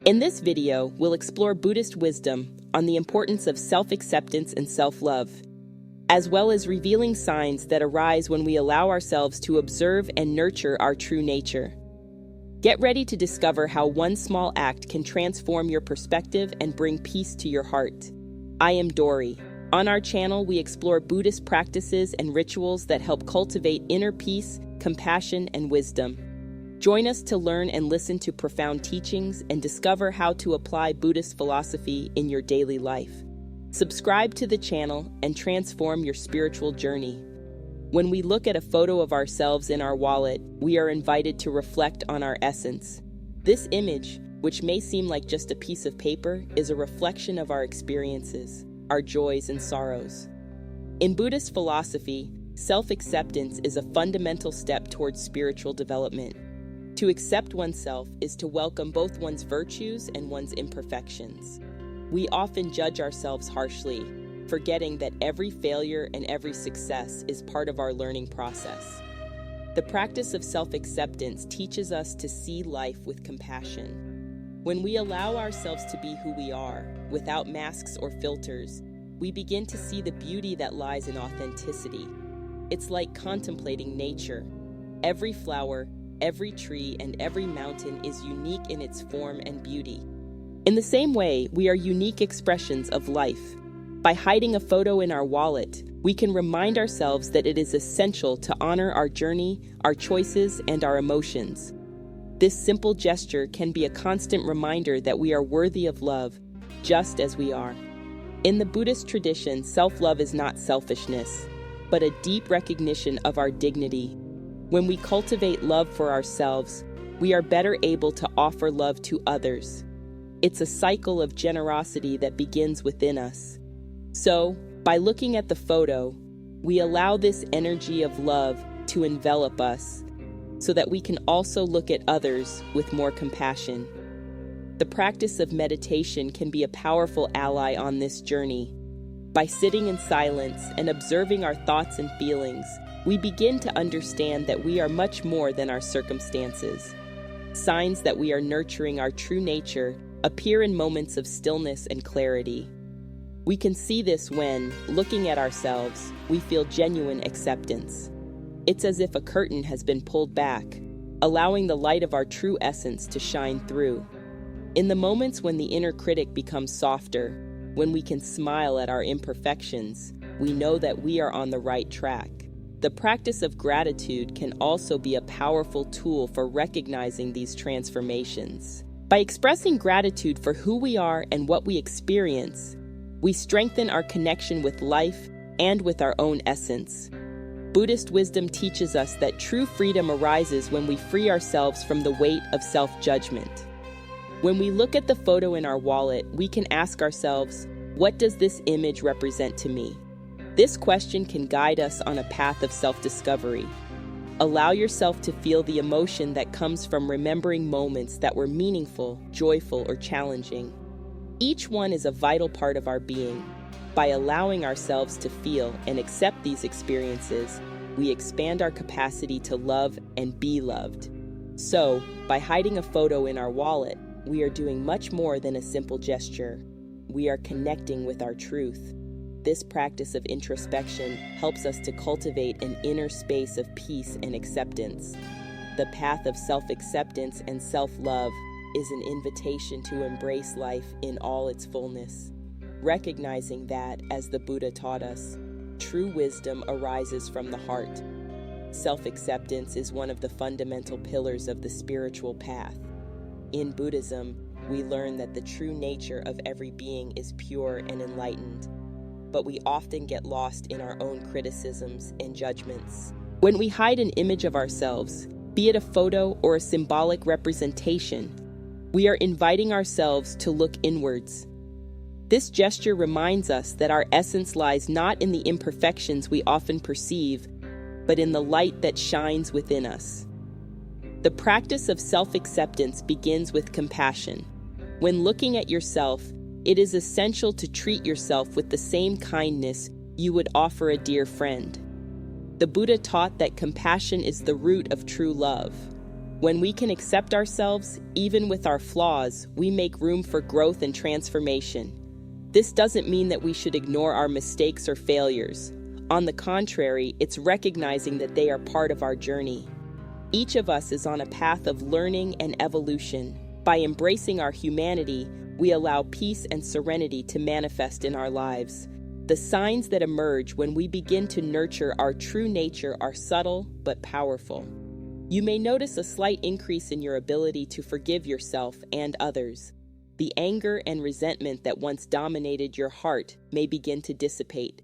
In this video, we'll explore Buddhist wisdom on the importance of self-acceptance and self-love, as well as revealing signs that arise when we allow ourselves to observe and nurture our true nature. Get ready to discover how one small act can transform your perspective and bring peace to your heart. I am Dory. On our channel, we explore Buddhist practices and rituals that help cultivate inner peace, compassion, and wisdom. Join us to learn and listen to profound teachings and discover how to apply Buddhist philosophy in your daily life. Subscribe to the channel and transform your spiritual journey. When we look at a photo of ourselves in our wallet, we are invited to reflect on our essence. This image, which may seem like just a piece of paper, is a reflection of our experiences, our joys and sorrows. In Buddhist philosophy, self-acceptance is a fundamental step towards spiritual development. To accept oneself is to welcome both one's virtues and one's imperfections. We often judge ourselves harshly, forgetting that every failure and every success is part of our learning process. The practice of self-acceptance teaches us to see life with compassion. When we allow ourselves to be who we are, without masks or filters, we begin to see the beauty that lies in authenticity. It's like contemplating nature. Every flower, every tree, and every mountain is unique in its form and beauty. In the same way, we are unique expressions of life. By hiding a photo in our wallet, we can remind ourselves that it is essential to honor our journey, our choices, and our emotions. This simple gesture can be a constant reminder that we are worthy of love, just as we are. In the Buddhist tradition, self-love is not selfishness, but a deep recognition of our dignity. When we cultivate love for ourselves, we are better able to offer love to others. It's a cycle of generosity that begins within us. So, by looking at the photo, we allow this energy of love to envelop us, so that we can also look at others with more compassion. The practice of meditation can be a powerful ally on this journey. By sitting in silence and observing our thoughts and feelings, we begin to understand that we are much more than our circumstances. Signs that we are nurturing our true nature appear in moments of stillness and clarity. We can see this when, looking at ourselves, we feel genuine acceptance. It's as if a curtain has been pulled back, allowing the light of our true essence to shine through. In the moments when the inner critic becomes softer, when we can smile at our imperfections, we know that we are on the right track. The practice of gratitude can also be a powerful tool for recognizing these transformations. By expressing gratitude for who we are and what we experience, we strengthen our connection with life and with our own essence. Buddhist wisdom teaches us that true freedom arises when we free ourselves from the weight of self-judgment. When we look at the photo in our wallet, we can ask ourselves, what does this image represent to me? This question can guide us on a path of self-discovery. Allow yourself to feel the emotion that comes from remembering moments that were meaningful, joyful, or challenging. Each one is a vital part of our being. By allowing ourselves to feel and accept these experiences, we expand our capacity to love and be loved. So, by hiding a photo in our wallet, we are doing much more than a simple gesture. We are connecting with our truth. This practice of introspection helps us to cultivate an inner space of peace and acceptance. The path of self-acceptance and self-love is an invitation to embrace life in all its fullness, recognizing that, as the Buddha taught us, true wisdom arises from the heart. Self-acceptance is one of the fundamental pillars of the spiritual path. In Buddhism, we learn that the true nature of every being is pure and enlightened, but we often get lost in our own criticisms and judgments. When we hide an image of ourselves, be it a photo or a symbolic representation, we are inviting ourselves to look inwards. This gesture reminds us that our essence lies not in the imperfections we often perceive, but in the light that shines within us. The practice of self-acceptance begins with compassion. When looking at yourself, it is essential to treat yourself with the same kindness you would offer a dear friend. The Buddha taught that compassion is the root of true love. When we can accept ourselves, even with our flaws, we make room for growth and transformation. This doesn't mean that we should ignore our mistakes or failures. On the contrary, it's recognizing that they are part of our journey. Each of us is on a path of learning and evolution. By embracing our humanity, we allow peace and serenity to manifest in our lives. The signs that emerge when we begin to nurture our true nature are subtle but powerful. You may notice a slight increase in your ability to forgive yourself and others. The anger and resentment that once dominated your heart may begin to dissipate.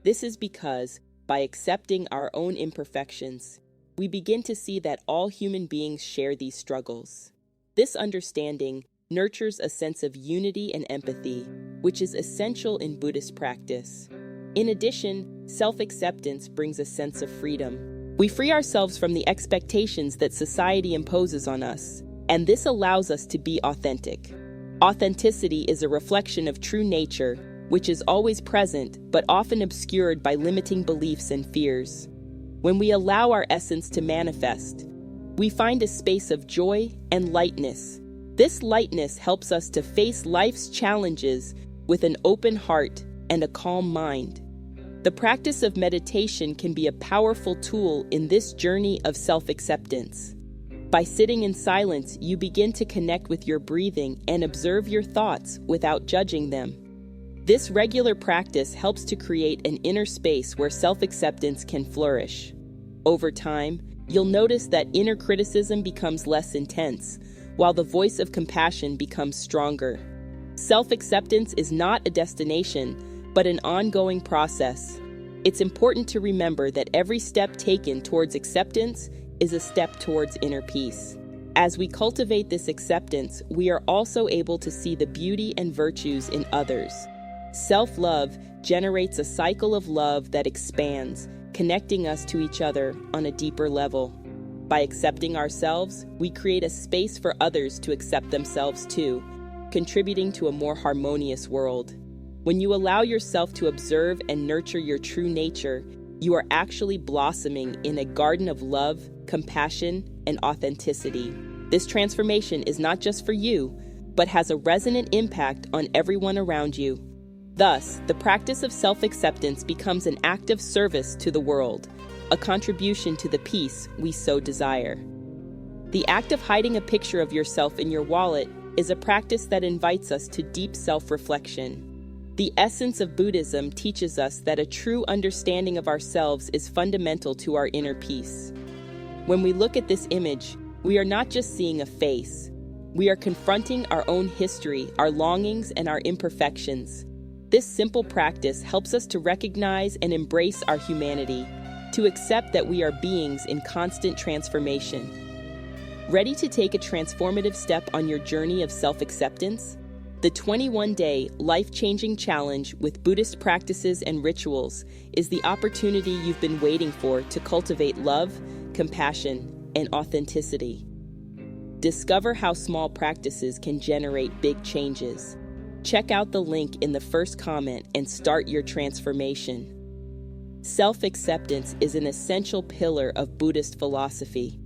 This is because, by accepting our own imperfections, we begin to see that all human beings share these struggles. This understanding nurtures a sense of unity and empathy, which is essential in Buddhist practice. In addition, self-acceptance brings a sense of freedom. We free ourselves from the expectations that society imposes on us, and this allows us to be authentic. Authenticity is a reflection of true nature, which is always present but often obscured by limiting beliefs and fears. When we allow our essence to manifest, we find a space of joy and lightness. This lightness helps us to face life's challenges with an open heart and a calm mind. The practice of meditation can be a powerful tool in this journey of self-acceptance. By sitting in silence, you begin to connect with your breathing and observe your thoughts without judging them. This regular practice helps to create an inner space where self-acceptance can flourish. Over time, you'll notice that inner criticism becomes less intense, while the voice of compassion becomes stronger. Self-acceptance is not a destination, but an ongoing process. It's important to remember that every step taken towards acceptance is a step towards inner peace. As we cultivate this acceptance, we are also able to see the beauty and virtues in others. Self-love generates a cycle of love that expands, connecting us to each other on a deeper level. By accepting ourselves, we create a space for others to accept themselves too, contributing to a more harmonious world. When you allow yourself to observe and nurture your true nature, you are actually blossoming in a garden of love, compassion, and authenticity. This transformation is not just for you, but has a resonant impact on everyone around you. Thus, the practice of self-acceptance becomes an act of service to the world, a contribution to the peace we so desire. The act of hiding a picture of yourself in your wallet is a practice that invites us to deep self-reflection. The essence of Buddhism teaches us that a true understanding of ourselves is fundamental to our inner peace. When we look at this image, we are not just seeing a face. We are confronting our own history, our longings, and our imperfections. This simple practice helps us to recognize and embrace our humanity, to accept that we are beings in constant transformation. Ready to take a transformative step on your journey of self-acceptance? The 21-day life-changing challenge with Buddhist practices and rituals is the opportunity you've been waiting for to cultivate love, compassion, and authenticity. Discover how small practices can generate big changes. Check out the link in the first comment and start your transformation. Self-acceptance is an essential pillar of Buddhist philosophy.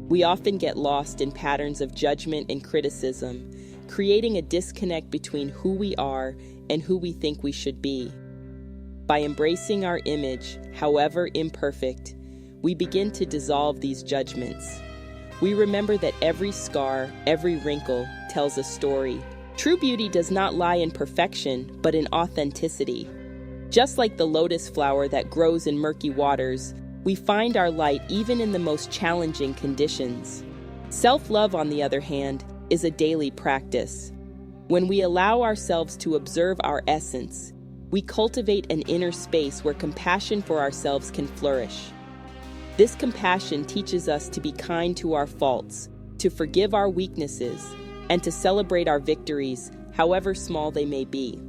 We often get lost in patterns of judgment and criticism, creating a disconnect between who we are and who we think we should be. By embracing our image, however imperfect, we begin to dissolve these judgments. We remember that every scar, every wrinkle tells a story. True beauty does not lie in perfection, but in authenticity. Just like the lotus flower that grows in murky waters, we find our light even in the most challenging conditions. Self-love, on the other hand, is a daily practice. When we allow ourselves to observe our essence, we cultivate an inner space where compassion for ourselves can flourish. This compassion teaches us to be kind to our faults, to forgive our weaknesses, and to celebrate our victories, however small they may be.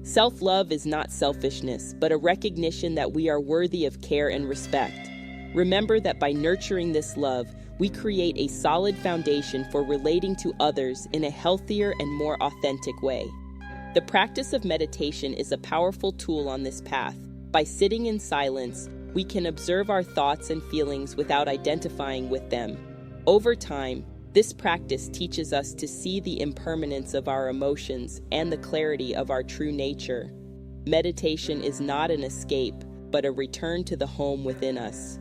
Self-love is not selfishness, but a recognition that we are worthy of care and respect. Remember that by nurturing this love, we create a solid foundation for relating to others in a healthier and more authentic way. The practice of meditation is a powerful tool on this path. By sitting in silence, we can observe our thoughts and feelings without identifying with them. Over time, this practice teaches us to see the impermanence of our emotions and the clarity of our true nature. Meditation is not an escape, but a return to the home within us.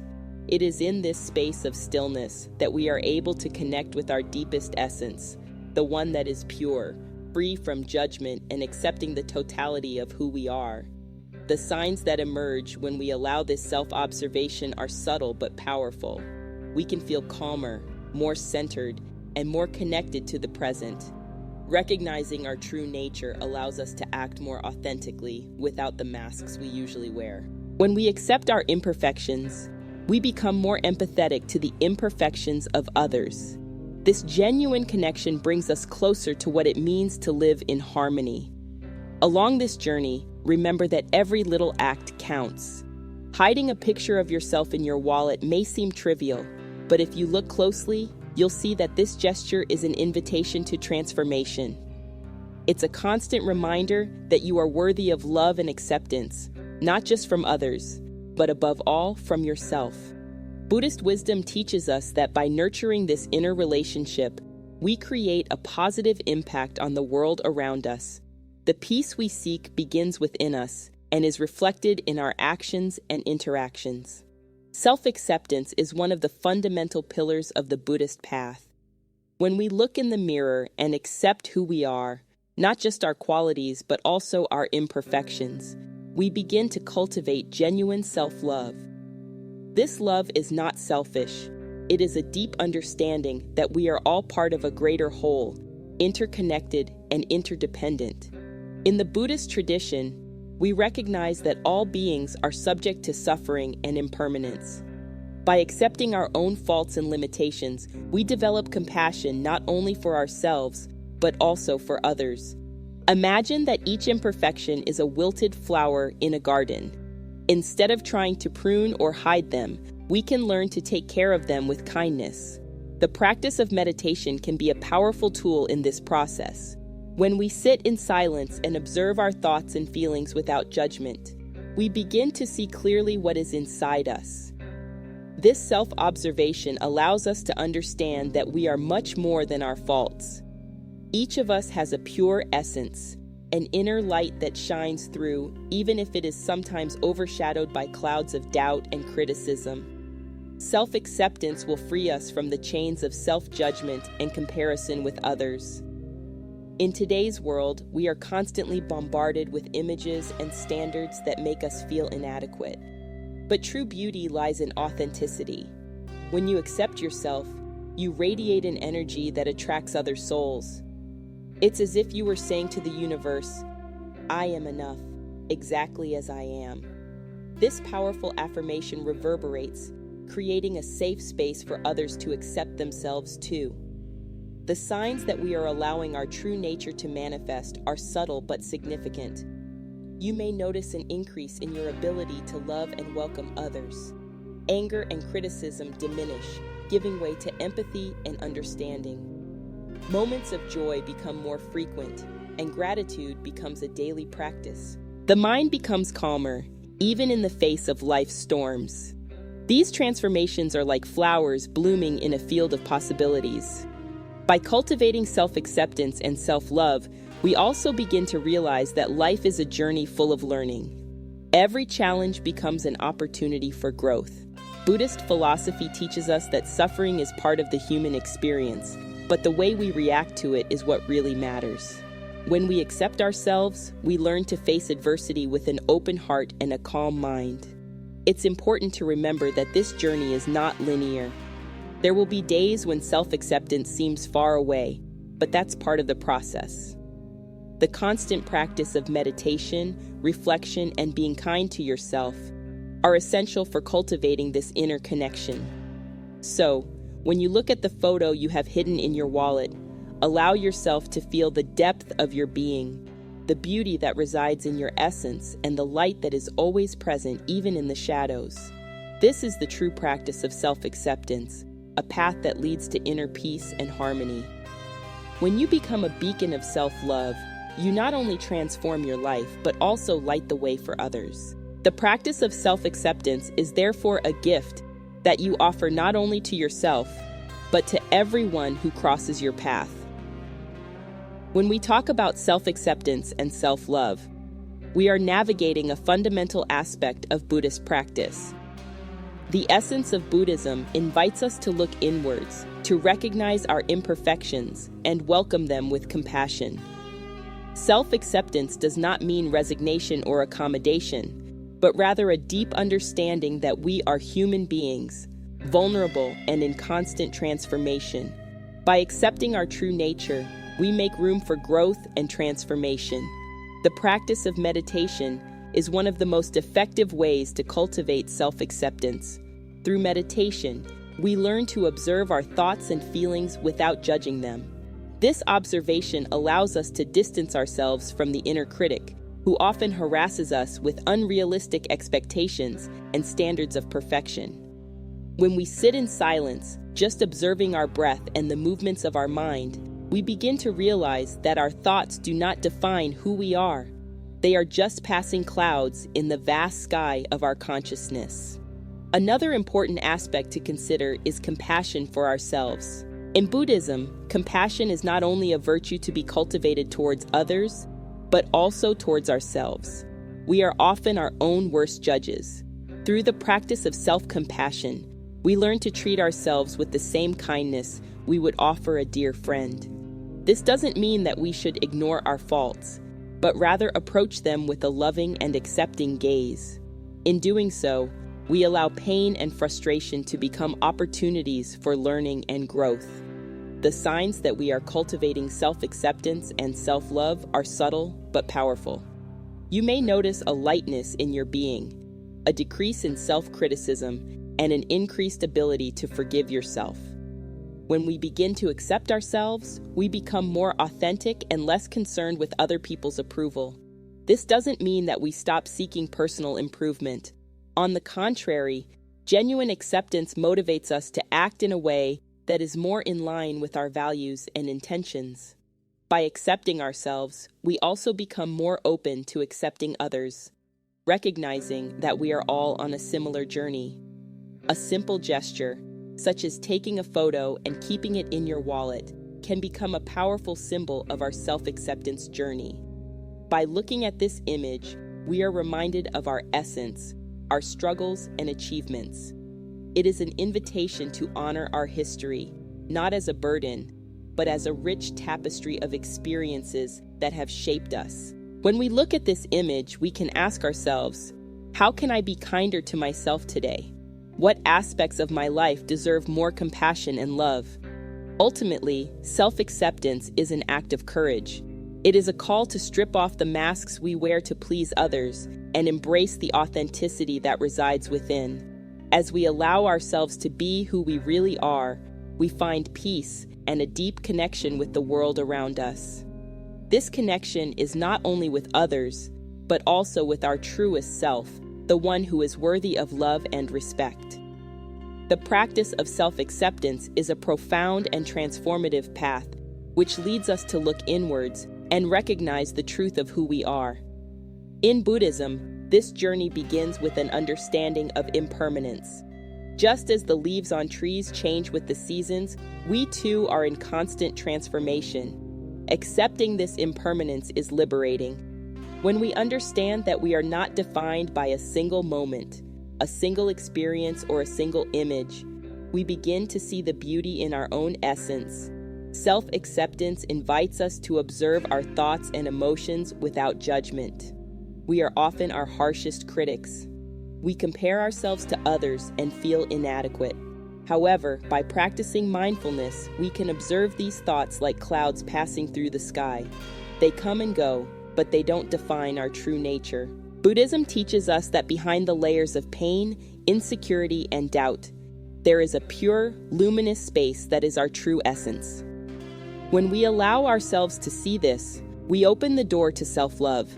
It is in this space of stillness that we are able to connect with our deepest essence, the one that is pure, free from judgment and accepting the totality of who we are. The signs that emerge when we allow this self-observation are subtle but powerful. We can feel calmer, more centered, and more connected to the present. Recognizing our true nature allows us to act more authentically without the masks we usually wear. When we accept our imperfections, we become more empathetic to the imperfections of others. This genuine connection brings us closer to what it means to live in harmony. Along this journey, remember that every little act counts. Hiding a picture of yourself in your wallet may seem trivial, but if you look closely, you'll see that this gesture is an invitation to transformation. It's a constant reminder that you are worthy of love and acceptance, not just from others, but above all, from yourself. Buddhist wisdom teaches us that by nurturing this inner relationship, we create a positive impact on the world around us. The peace we seek begins within us and is reflected in our actions and interactions. Self-acceptance is one of the fundamental pillars of the Buddhist path. When we look in the mirror and accept who we are, not just our qualities but also our imperfections, we begin to cultivate genuine self-love. This love is not selfish. It is a deep understanding that we are all part of a greater whole, interconnected and interdependent. In the Buddhist tradition, we recognize that all beings are subject to suffering and impermanence. By accepting our own faults and limitations, we develop compassion not only for ourselves, but also for others. Imagine that each imperfection is a wilted flower in a garden. Instead of trying to prune or hide them, we can learn to take care of them with kindness. The practice of meditation can be a powerful tool in this process. When we sit in silence and observe our thoughts and feelings without judgment, we begin to see clearly what is inside us. This self-observation allows us to understand that we are much more than our faults. Each of us has a pure essence, an inner light that shines through, even if it is sometimes overshadowed by clouds of doubt and criticism. Self-acceptance will free us from the chains of self-judgment and comparison with others. In today's world, we are constantly bombarded with images and standards that make us feel inadequate. But true beauty lies in authenticity. When you accept yourself, you radiate an energy that attracts other souls. It's as if you were saying to the universe, "I am enough, exactly as I am." This powerful affirmation reverberates, creating a safe space for others to accept themselves too. The signs that we are allowing our true nature to manifest are subtle but significant. You may notice an increase in your ability to love and welcome others. Anger and criticism diminish, giving way to empathy and understanding. Moments of joy become more frequent, and gratitude becomes a daily practice. The mind becomes calmer, even in the face of life's storms. These transformations are like flowers blooming in a field of possibilities. By cultivating self-acceptance and self-love, we also begin to realize that life is a journey full of learning. Every challenge becomes an opportunity for growth. Buddhist philosophy teaches us that suffering is part of the human experience, but the way we react to it is what really matters. When we accept ourselves, we learn to face adversity with an open heart and a calm mind. It's important to remember that this journey is not linear. There will be days when self-acceptance seems far away, but that's part of the process. The constant practice of meditation, reflection, and being kind to yourself are essential for cultivating this inner connection. So, when you look at the photo you have hidden in your wallet, allow yourself to feel the depth of your being, the beauty that resides in your essence, and the light that is always present even in the shadows. This is the true practice of self-acceptance, a path that leads to inner peace and harmony. When you become a beacon of self-love, you not only transform your life, but also light the way for others. The practice of self-acceptance is therefore a gift that you offer not only to yourself, but to everyone who crosses your path. When we talk about self-acceptance and self-love, we are navigating a fundamental aspect of Buddhist practice. The essence of Buddhism invites us to look inwards, to recognize our imperfections and welcome them with compassion. Self-acceptance does not mean resignation or accommodation, but rather a deep understanding that we are human beings, vulnerable and in constant transformation. By accepting our true nature, we make room for growth and transformation. The practice of meditation is one of the most effective ways to cultivate self-acceptance. Through meditation, we learn to observe our thoughts and feelings without judging them. This observation allows us to distance ourselves from the inner critic, who often harasses us with unrealistic expectations and standards of perfection. When we sit in silence, just observing our breath and the movements of our mind, we begin to realize that our thoughts do not define who we are. They are just passing clouds in the vast sky of our consciousness. Another important aspect to consider is compassion for ourselves. In Buddhism, compassion is not only a virtue to be cultivated towards others, but also towards ourselves. We are often our own worst judges. Through the practice of self-compassion, we learn to treat ourselves with the same kindness we would offer a dear friend. This doesn't mean that we should ignore our faults, but rather approach them with a loving and accepting gaze. In doing so, we allow pain and frustration to become opportunities for learning and growth. The signs that we are cultivating self-acceptance and self-love are subtle but powerful. You may notice a lightness in your being, a decrease in self-criticism, and an increased ability to forgive yourself. When we begin to accept ourselves, we become more authentic and less concerned with other people's approval. This doesn't mean that we stop seeking personal improvement. On the contrary, genuine acceptance motivates us to act in a way that is more in line with our values and intentions. By accepting ourselves, we also become more open to accepting others, recognizing that we are all on a similar journey. A simple gesture, such as taking a photo and keeping it in your wallet, can become a powerful symbol of our self-acceptance journey. By looking at this image, we are reminded of our essence, our struggles and achievements. It is an invitation to honor our history, not as a burden, but as a rich tapestry of experiences that have shaped us. When we look at this image, we can ask ourselves, how can I be kinder to myself today? What aspects of my life deserve more compassion and love? Ultimately, self-acceptance is an act of courage. It is a call to strip off the masks we wear to please others and embrace the authenticity that resides within. As we allow ourselves to be who we really are, we find peace and a deep connection with the world around us. This connection is not only with others, but also with our truest self, the one who is worthy of love and respect. The practice of self-acceptance is a profound and transformative path, which leads us to look inwards and recognize the truth of who we are. In Buddhism, this journey begins with an understanding of impermanence. Just as the leaves on trees change with the seasons, we too are in constant transformation. Accepting this impermanence is liberating. When we understand that we are not defined by a single moment, a single experience, or a single image, we begin to see the beauty in our own essence. Self-acceptance invites us to observe our thoughts and emotions without judgment. We are often our harshest critics. We compare ourselves to others and feel inadequate. However, by practicing mindfulness, we can observe these thoughts like clouds passing through the sky. They come and go, but they don't define our true nature. Buddhism teaches us that behind the layers of pain, insecurity, and doubt, there is a pure, luminous space that is our true essence. When we allow ourselves to see this, we open the door to self-love.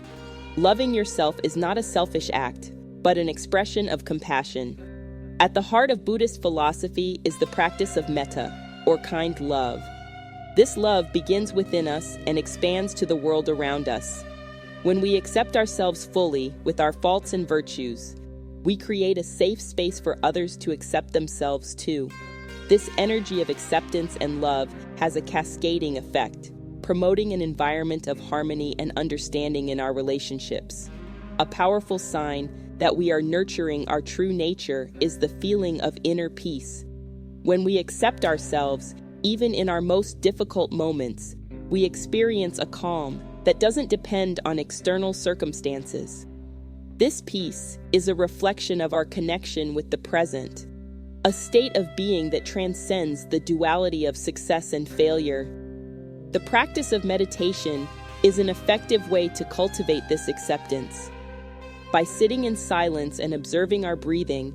Loving yourself is not a selfish act, but an expression of compassion. At the heart of Buddhist philosophy is the practice of metta, or kind love. This love begins within us and expands to the world around us. When we accept ourselves fully, with our faults and virtues, we create a safe space for others to accept themselves too. This energy of acceptance and love has a cascading effect, promoting an environment of harmony and understanding in our relationships. A powerful sign that we are nurturing our true nature is the feeling of inner peace. When we accept ourselves, even in our most difficult moments, we experience a calm that doesn't depend on external circumstances. This peace is a reflection of our connection with the present, a state of being that transcends the duality of success and failure. The practice of meditation is an effective way to cultivate this acceptance. By sitting in silence and observing our breathing,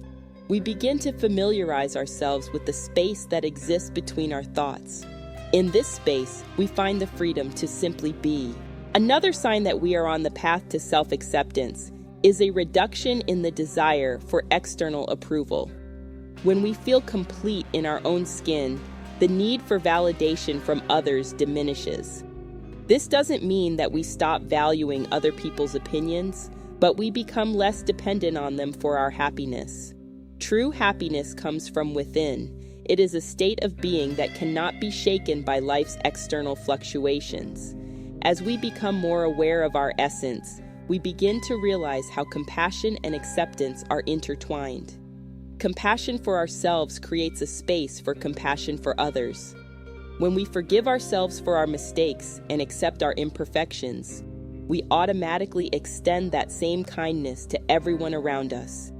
we begin to familiarize ourselves with the space that exists between our thoughts. In this space, we find the freedom to simply be. Another sign that we are on the path to self-acceptance is a reduction in the desire for external approval. When we feel complete in our own skin, the need for validation from others diminishes. This doesn't mean that we stop valuing other people's opinions, but we become less dependent on them for our happiness. True happiness comes from within. It is a state of being that cannot be shaken by life's external fluctuations. As we become more aware of our essence, we begin to realize how compassion and acceptance are intertwined. Compassion for ourselves creates a space for compassion for others. When we forgive ourselves for our mistakes and accept our imperfections, we automatically extend that same kindness to everyone around us.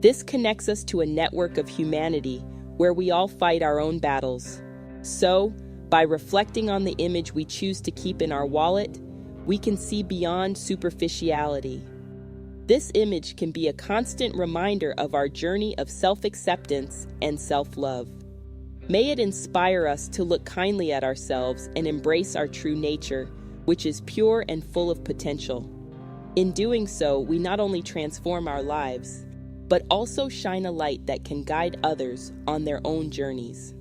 This connects us to a network of humanity where we all fight our own battles. So, by reflecting on the image we choose to keep in our wallet, we can see beyond superficiality. This image can be a constant reminder of our journey of self-acceptance and self-love. May it inspire us to look kindly at ourselves and embrace our true nature, which is pure and full of potential. In doing so, we not only transform our lives, but also shine a light that can guide others on their own journeys.